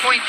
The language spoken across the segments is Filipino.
point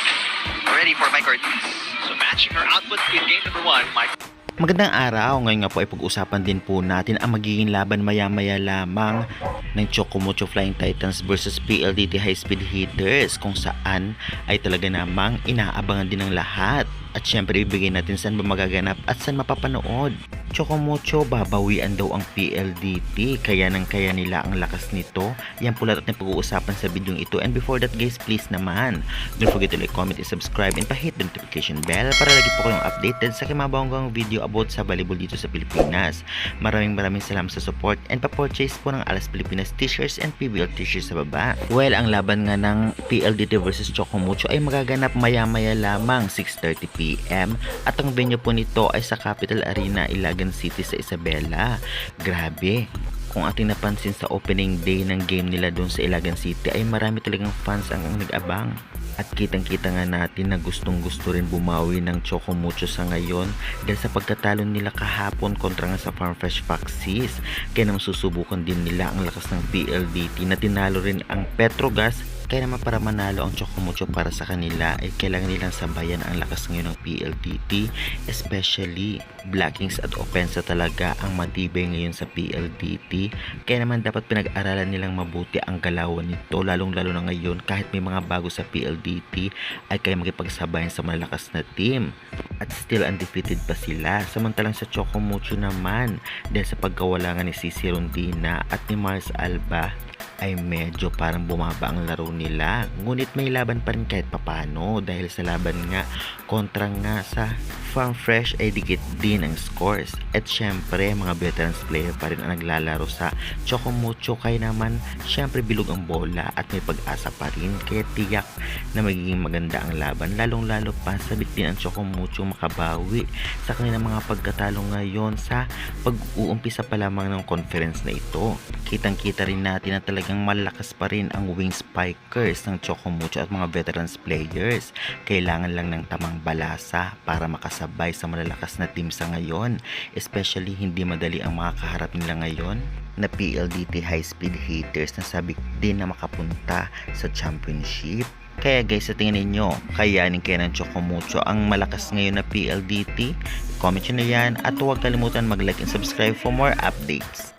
already for Mike Ortiz. So matching her output in game number 1, Mike. Magandang araw, ngayon nga po ay pag-usapan din po natin ang magiging laban maya-maya lamang ng Chocomucho Flying Titans versus PLDT High Speed Hitters, kung saan ay talaga namang inaabangan din ng lahat. At syempre ibigay natin saan ba magaganap at saan mapapanood. Chocomucho, babawian daw ang PLDT, kaya nang kaya nila ang lakas nito. Yan po lahat na pag-uusapan sa video ito. And before that guys, please naman, don't forget to like, comment, and subscribe, and pa-hit the notification bell para lagi po kayong updated sa mga bonggang video about sa volleyball dito sa Pilipinas. Maraming salamat sa support and pa-purchase po ng Alas Pilipinas t-shirts and PBL t-shirts sa baba. Well, ang laban nga ng PLDT versus Chocomucho ay magaganap maya-maya lamang 6:30 PM at ang venue po nito ay sa Capital Arena, Ilagan City sa Isabela. Grabe, kung ating napansin sa opening day ng game nila doon sa Ilagan City ay marami talagang fans ang nag-abang. At kitang-kita nga natin na gustong-gusto rin bumawi ng Chocomucho sa ngayon dahil sa pagkatalo nila kahapon kontra nga sa Farm Fresh Foxes. Kaya naman susubukan din nila ang lakas ng PLDT na tinalo rin ang Petrogas. Kaya naman para manalo ang Chocomucho para sa kanila ay kailangan nilang sabayan ang lakas ngayon ng PLDT, especially blockings at offensa talaga ang matibay ngayon sa PLDT. Kaya naman dapat pinag-aralan nilang mabuti ang galawan nito, lalong-lalo na ngayon kahit may mga bago sa PLDT ay kaya makipagsabayan sa malalakas na team. At still undefeated pa sila. Samantalang sa Chocomucho naman, dahil sa pagkawala nga ni Cici Rondina at ni Mars Alba, ay medyo parang bumaba ang laro nila. Ngunit may laban pa rin kahit papano dahil sa laban nga kontra nga sa Farm Fresh ay dikit din ang scores. At syempre mga veterans player pa rin ang naglalaro sa Chocomucho, kaya naman syempre bilog ang bola at may pag-asa pa rin, kaya tiyak na magiging maganda ang laban, lalong lalo pa sabik din ang Chocomucho makabawi sa kanilang mga pagkatalo ngayon sa pag-uumpisa pa lamang ng conference na ito. Kitang-kita rin natin na talagang malakas pa rin ang wing spikers ng Chocomucho at mga veterans players. Kailangan lang ng tamang balasa para makasabay sa malalakas na team sa ngayon. Especially hindi madali ang mga kaharap nila ngayon na PLDT High Speed Hitters na sabik din na makapunta sa championship. Kaya guys, sa tingin ninyo, kayanin kaya ng Chocomucho ang malakas ngayon na PLDT? Comment nyo na yan at huwag kalimutan mag-like and subscribe for more updates.